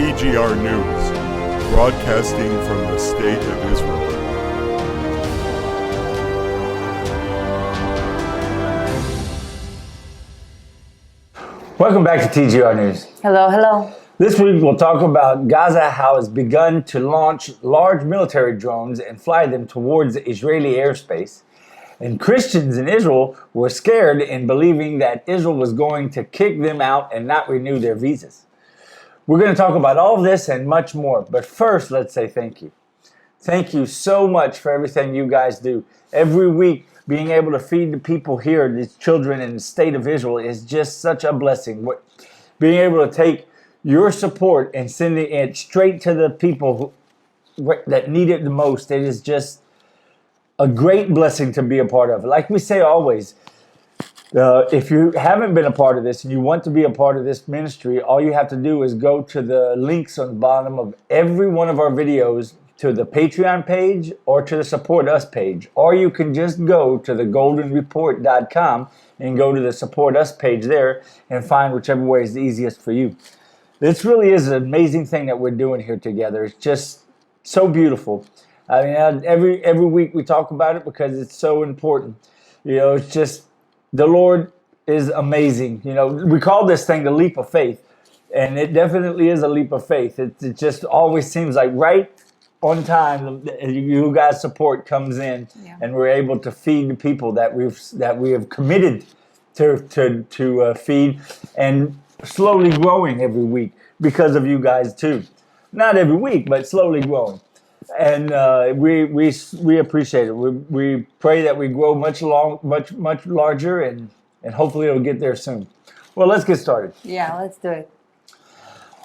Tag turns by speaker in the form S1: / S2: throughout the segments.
S1: TGR News, broadcasting from the State of Israel.
S2: Welcome back to TGR News.
S3: Hello.
S2: This week we'll talk about Gaza, how it's begun to launch large military drones and fly them towards Israeli airspace. And Christians in Israel were scared in believing that Israel was going to kick them out and not renew their visas. We're going to talk about all of this and much more. But first, let's say thank you. Thank you so much for everything you guys do. Every week, being able to feed the people here, these children in the state of Israel, is just such a blessing. Being able to take your support and sending it straight to the people that need it the most, it is just a great blessing to be a part of. Like we say always, if you haven't been a part of this and you want to be a part of this ministry, all you have to do is go to the links on the bottom of every one of our videos to the Patreon page or to the Support Us page. Or you can just go to thegoldenreport.com and go to the Support Us page there and find whichever way is the easiest for you. This really is an amazing thing that we're doing here together. It's just so beautiful. I mean, every week we talk about it because it's so important. You know, it's just, the Lord is amazing. You know, we call this thing the leap of faith, and it definitely is a leap of faith. It just always seems like right on time, you guys' support comes in, and we're able to feed the people that we have committed to feed, and slowly growing every week because of you guys too. Not every week, but slowly growing. And we appreciate it. We pray that we grow much larger, and hopefully it'll get there soon. Well, let's get started.
S3: Yeah, let's do it.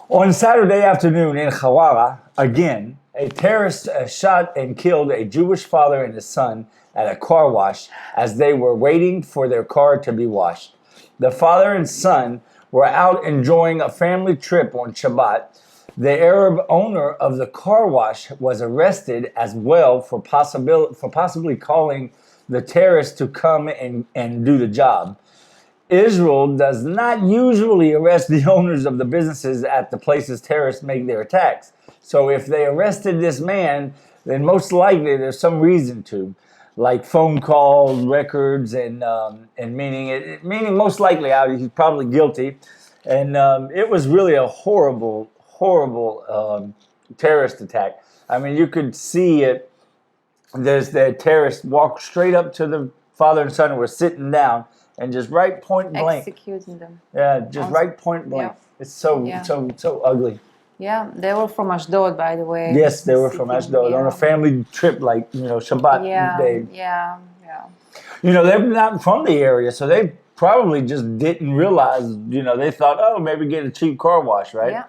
S2: On Saturday afternoon in Hawara, again, a terrorist shot and killed a Jewish father and his son at a car wash as they were waiting for their car to be washed. The father and son were out enjoying a family trip on Shabbat. The Arab owner of the car wash was arrested as well for possibly calling the terrorists to come and do the job. Israel does not usually arrest the owners of the businesses at the places terrorists make their attacks. So if they arrested this man, then most likely there's some reason to, like phone calls, records, and meaning most likely he's probably guilty. And it was really a horrible terrorist attack. I mean, you could see it. There's the terrorists walked straight up to the father and son who were sitting down and just right point blank.
S3: Executing them.
S2: Yeah, just right point blank. Yeah. It's so ugly.
S3: Yeah, they were from Ashdod, by the way.
S2: Yes, they were from Ashdod on a family trip, like, Shabbat day.
S3: Yeah.
S2: They're not from the area, so they probably just didn't realize, they thought, oh, maybe get a cheap car wash, right?
S3: Yeah.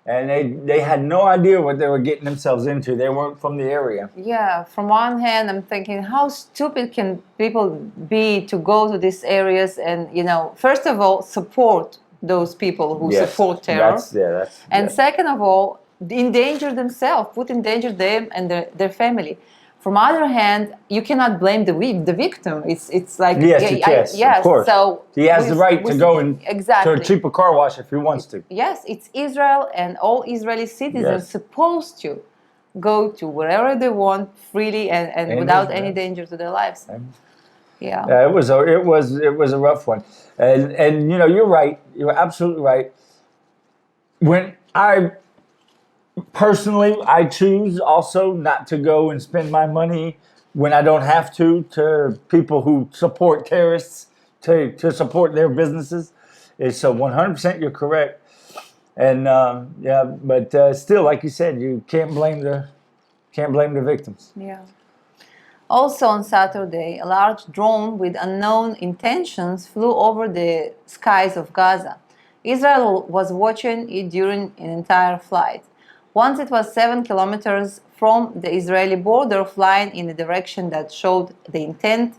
S2: And they had no idea what they were getting themselves into. They weren't from the area.
S3: Yeah, from one hand, I'm thinking, how stupid can people be to go to these areas and, first of all, support those people who support terror. Second of all, endanger themselves, put in danger them and their family. From other hand, you cannot blame the victim. It's like
S2: yes, of course.
S3: So
S2: he has the right to go to a cheaper car wash if he wants to.
S3: Yes, it's Israel, and all Israeli citizens supposed to go to wherever they want freely and without any danger to their lives. Yeah,
S2: it was a rough one, and you're right. You're absolutely right. Personally, I choose also not to go and spend my money when I don't have to people who support terrorists, to support their businesses. So 100% you're correct. And but still, like you said, you can't blame the victims.
S3: Yeah. Also on Saturday, a large drone with unknown intentions flew over the skies of Gaza. Israel was watching it during an entire flight. Once it was 7 kilometers from the Israeli border, flying in a direction that showed the intent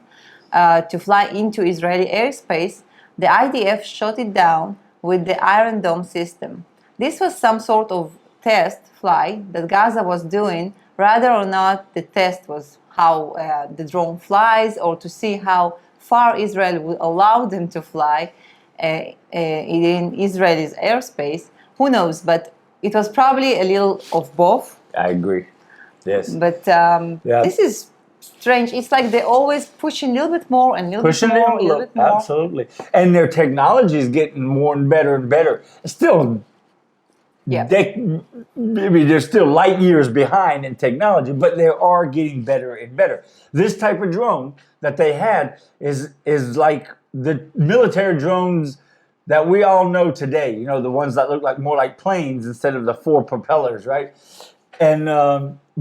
S3: to fly into Israeli airspace, the IDF shot it down with the Iron Dome system. This was some sort of test fly that Gaza was doing, whether or not the test was how the drone flies, or to see how far Israel would allow them to fly in Israel's airspace. Who knows? But it was probably a little of both.
S2: I agree. Yes.
S3: But
S2: Yeah.
S3: this is strange. It's like they're always pushing a little bit more and a little
S2: Pushing
S3: bit
S2: the
S3: more, a little
S2: envelope.
S3: bit more.
S2: Absolutely. And their technology is getting more and better and better. Still,
S3: Yeah.
S2: maybe they're still light years behind in technology, but they are getting better and better. This type of drone that they had is like the military drones that we all know today. You know, the ones that look like more like planes instead of the 4 propellers, right? And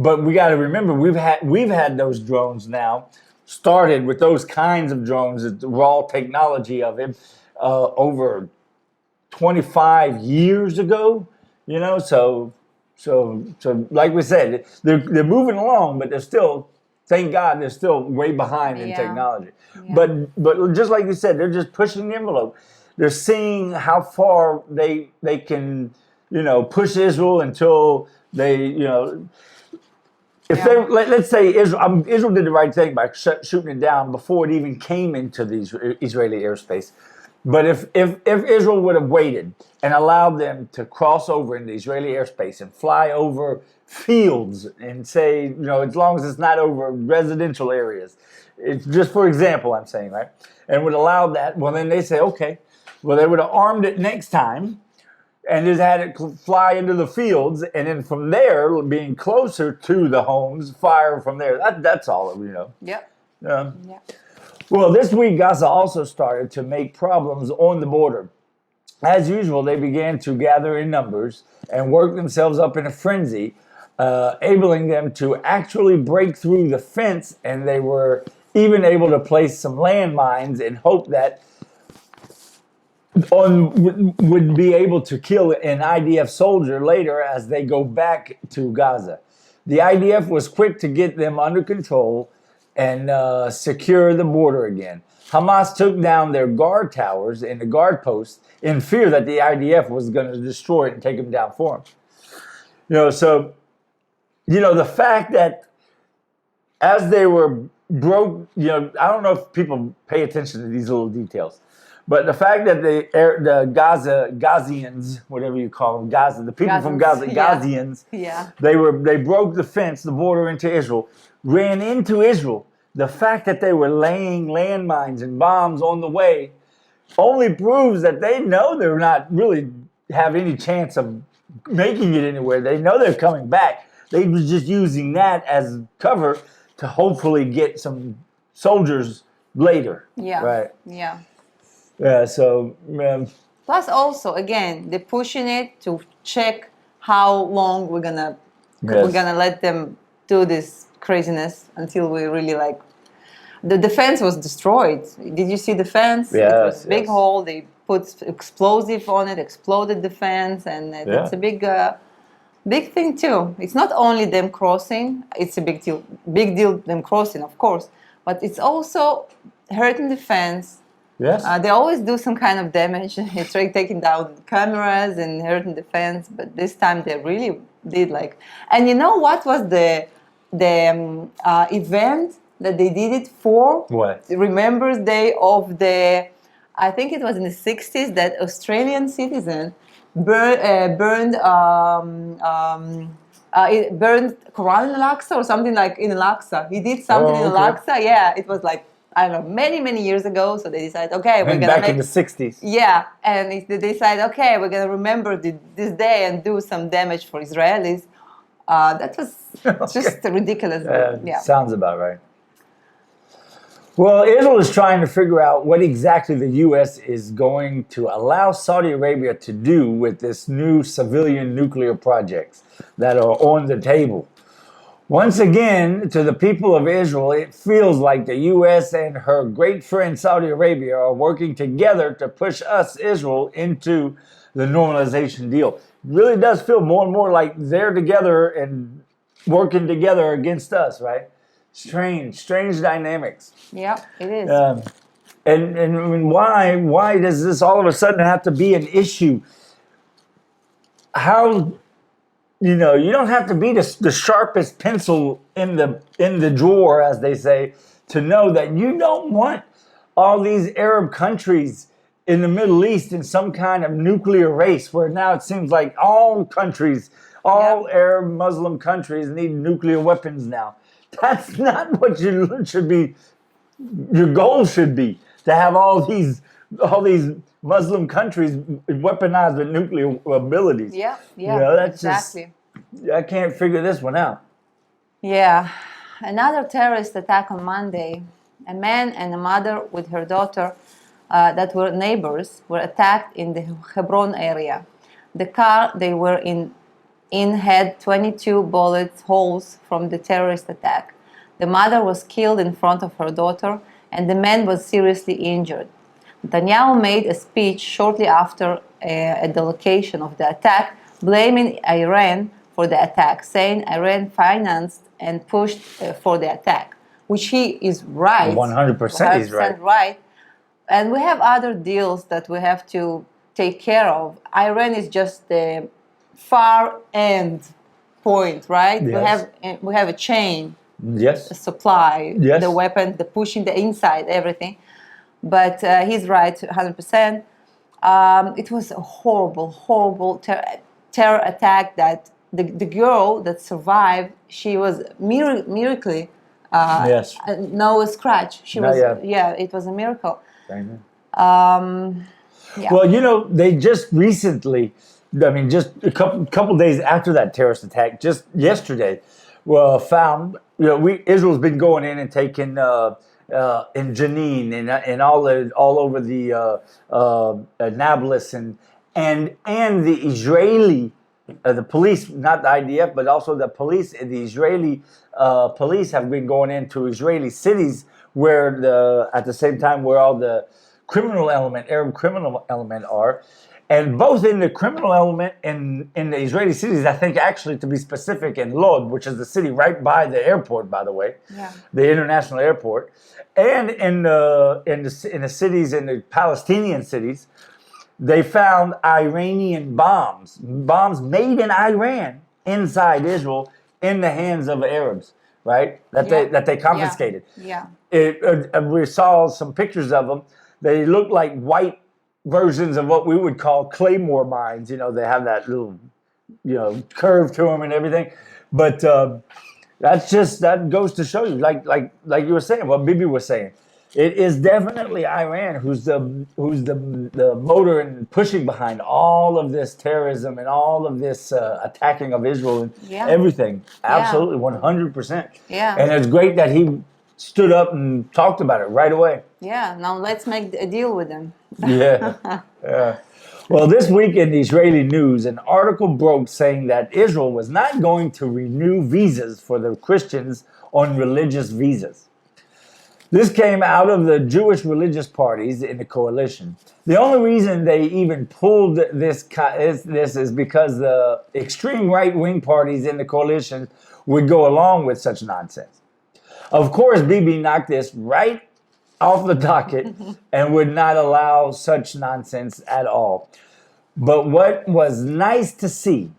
S2: but we got to remember we've had those drones now. Started with those kinds of drones, the raw technology of it, over 25 years ago. You know, so like we said, they're moving along, but they're still, thank God, they're still way behind in
S3: Yeah.
S2: technology.
S3: Yeah.
S2: But just like you said, they're just pushing the envelope. They're seeing how far they can, you know, push Israel until they, you know, if they let's say Israel did the right thing by shooting it down before it even came into the Israeli airspace. But if Israel would have waited and allowed them to cross over into Israeli airspace and fly over fields and say, you know, as long as it's not over residential areas, it's just for example, I'm saying, right? And would allow that, well, then they say, okay, well, they would have armed it next time and just had it fly into the fields, and then from there, being closer to the homes, fire from there. That's all, you know.
S3: Yep.
S2: Yeah.
S3: Yeah.
S2: Well, this week, Gaza also started to make problems on the border. As usual, they began to gather in numbers and work themselves up in a frenzy, enabling them to actually break through the fence, and they were even able to place some landmines in hope that would be able to kill an IDF soldier later as they go back to Gaza. The IDF was quick to get them under control and secure the border again. Hamas took down their guard towers and the guard posts in fear that the IDF was going to destroy it and take them down for them. You know, so, you know, the fact that as they were broke, you know, I don't know if people pay attention to these little details. But the fact that the Gazians, whatever you call them, Gaza, the people from Gaza, Gazians, they broke the fence, the border into Israel, ran into Israel. The fact that they were laying landmines and bombs on the way only proves that they know they're not really have any chance of making it anywhere. They know they're coming back. They were just using that as cover to hopefully get some soldiers later.
S3: Yeah.
S2: Right.
S3: Yeah.
S2: Yeah, so...
S3: Plus also, again, they're pushing it to check how long we're gonna let them do this craziness until we really like... The defense was destroyed. Did you see the fence?
S2: Yes,
S3: it was a big hole. They put explosive on it, exploded the fence, and it's a big thing too. It's not only them crossing, it's a big deal them crossing, of course, but it's also hurting the fence.
S2: Yes.
S3: They always do some kind of damage. It's like taking down cameras and hurting the fence, but this time they really did like. And you know what was the event that they did it for?
S2: What?
S3: Remembrance Day of the, I think it was in the 60s that Australian citizen burned Quran in Al-Aqsa or something like in Al-Aqsa. He did something in Al-Aqsa. Yeah, it was like, I don't know, many years ago. So they decided, okay, we're gonna
S2: back in the 60s.
S3: Yeah, and they decided, okay, we're gonna remember this day and do some damage for Israelis. That was just ridiculous. Yeah,
S2: sounds about right. Well, Israel is trying to figure out what exactly the U.S. is going to allow Saudi Arabia to do with this new civilian nuclear projects that are on the table. Once again, to the people of Israel, it feels like the U.S. and her great friend Saudi Arabia are working together to push us, Israel, into the normalization deal. It really does feel more and more like they're together and working together against us, right? Strange dynamics.
S3: Yeah, it is.
S2: And why does this all of a sudden have to be an issue? How... You know, you don't have to be the sharpest pencil in the drawer, as they say, to know that you don't want all these Arab countries in the Middle East in some kind of nuclear race where now it seems like all countries, all Arab Muslim countries need nuclear weapons now. That's not what you should be. Your goal should be to have all these Muslim countries weaponized with nuclear abilities.
S3: Yeah, yeah,
S2: You know, that's
S3: exactly.
S2: just, I can't figure this one out.
S3: Yeah. Another terrorist attack on Monday. A man and a mother with her daughter that were neighbors were attacked in the Hebron area. The car they were in had 22 bullet holes from the terrorist attack. The mother was killed in front of her daughter, and the man was seriously injured. Netanyahu made a speech shortly after at the location of the attack, blaming Iran for the attack, saying Iran financed and pushed for the attack, which he is right.
S2: 100% he's right.
S3: Right. And we have other deals that we have to take care of. Iran is just the far end point, right?
S2: Yes.
S3: We have a chain.
S2: Yes.
S3: The supply,
S2: Yes.
S3: the weapons, the pushing, the inside, everything. But he's right, 100%. It was a horrible, horrible terror attack that the girl that survived, she was miraculously
S2: Yes.
S3: no scratch. She
S2: Not
S3: was,
S2: yet.
S3: yeah, it was a miracle.
S2: Amen.
S3: Yeah.
S2: Well, you know, they just recently, I mean, just a couple days after that terrorist attack, just yesterday, found, you know, Israel's been going in and taking in Jenin and all over the Nablus and the Israeli the police, not the IDF, but also the police, the Israeli police have been going into Israeli cities where at the same time where all the criminal element, Arab criminal element are. And both in the criminal element in the Israeli cities, I think actually to be specific in Lod, which is the city right by the airport, by the way, the international airport, and in the cities, in the Palestinian cities, they found Iranian bombs made in Iran inside Israel in the hands of Arabs, right? That they confiscated.
S3: Yeah.
S2: We saw some pictures of them. They look like white versions of what we would call claymore mines. You know, they have that little, you know, curve to them and everything. But that goes to show you, like you were saying, what Bibi was saying. It is definitely Iran who's the motor and pushing behind all of this terrorism and all of this attacking of Israel and everything. Absolutely, 100%.
S3: Yeah.
S2: And it's great that he stood up and talked about it right away.
S3: Yeah. Now let's make a deal with them.
S2: Yeah. Yeah. Well, this week in the Israeli news, an article broke saying that Israel was not going to renew visas for the Christians on religious visas. This came out of the Jewish religious parties in the coalition. The only reason they even pulled this is because the extreme right-wing parties in the coalition would go along with such nonsense. Of course, Bibi knocked this right off the docket and would not allow such nonsense at all. But what was nice to see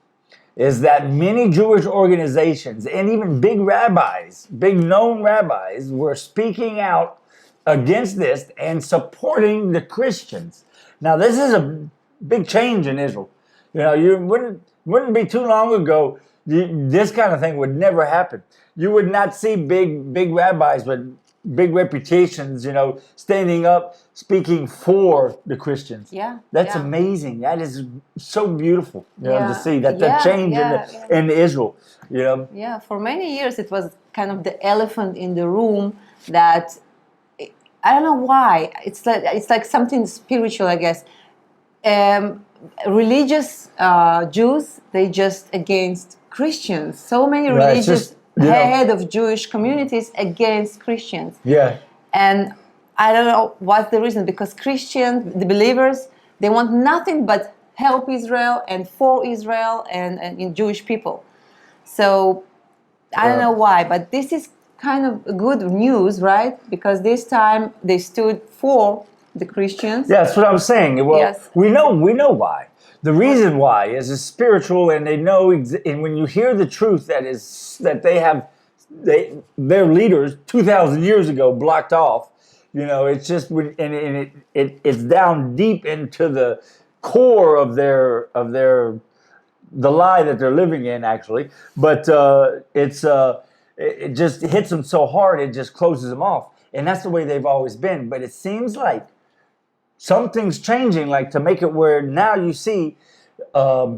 S2: is that many Jewish organizations and even big known rabbis, were speaking out against this and supporting the Christians. Now, this is a big change in Israel. You know, you wouldn't be too long ago, this kind of thing would never happen. You would not see big rabbis with big reputations, you know, standing up, speaking for the Christians.
S3: Yeah.
S2: That's amazing. That is so beautiful, you know, to see that change in Israel, you know.
S3: Yeah, for many years it was kind of the elephant in the room that, I don't know why, it's like something spiritual, I guess. Religious Jews, they just against Christians. So many religious head of Jewish communities against Christians.
S2: Yeah.
S3: And I don't know what's the reason, because Christians, the believers, they want nothing but help Israel and for Israel and in Jewish people. So I don't know why, but this is kind of good news, right? Because this time they stood for the Christians.
S2: Yeah, that's what I was saying. Well, we know why. The reason why is spiritual, and they know. And when you hear the truth that they have, their leaders 2,000 years ago blocked off, It's just it's down deep into the core of the lie that they're living in, actually. But it just hits them so hard, it just closes them off. And that's the way they've always been. But it seems like something's changing, like to make it where now you see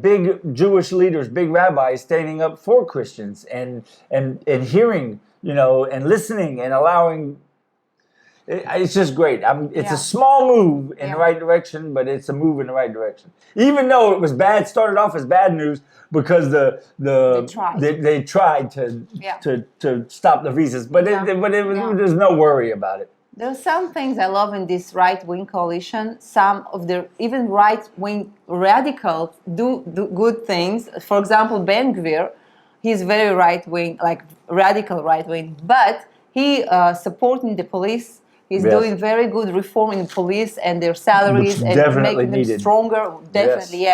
S2: big Jewish leaders, big rabbis standing up for Christians and hearing, and listening and allowing. It's just great. It's a small move in the right direction, but it's a move in the right direction. Even though it was bad, started off as bad news because they tried to stop the visas, but there's no worry about it.
S3: There are some things I love in this right-wing coalition. Some of the even right-wing radicals do good things. For example, Ben Gvir, he's very right-wing, like radical right-wing, but he supporting the police. He's doing very good reform in police and their salaries and making them stronger. Definitely,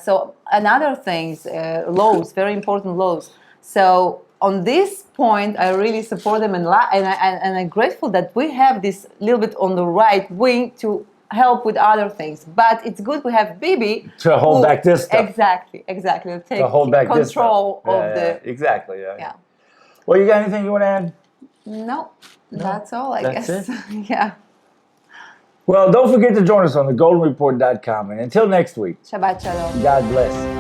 S3: so another things, laws, very important laws. So on this point, I really support them, and I'm grateful that we have this little bit on the right wing to help with other things. But it's good we have Bibi
S2: to hold back this stuff.
S3: Exactly. To hold back control of the.
S2: Exactly. Yeah. Well, you got anything you want to add?
S3: No, that's all, I guess.
S2: It?
S3: Yeah.
S2: Well, don't forget to join us on thegoldenreport.com. And until next week,
S3: Shabbat Shalom.
S2: God bless.